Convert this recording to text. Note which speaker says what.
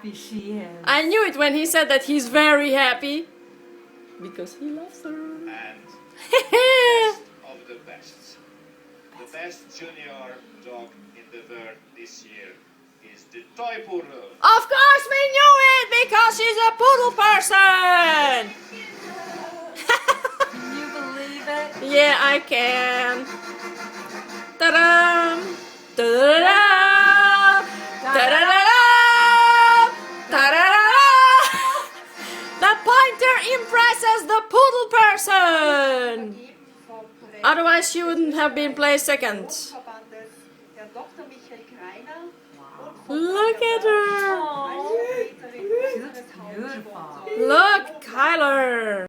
Speaker 1: happy she is.
Speaker 2: I knew it when he said that he's very happy. Because he loves her.
Speaker 3: And best of the best. The best junior dog in the world this year is the toy poodle.
Speaker 2: Of course we knew it because she's a poodle person.
Speaker 1: Can you believe it?
Speaker 2: Yeah, I can. Ta-da! Ta-da-da! Ta-da-da! Ta-da-da! The pointer impresses the poodle person. Otherwise, she wouldn't have been placed second. Look at her.
Speaker 1: She looks beautiful.
Speaker 2: Look, Kyler.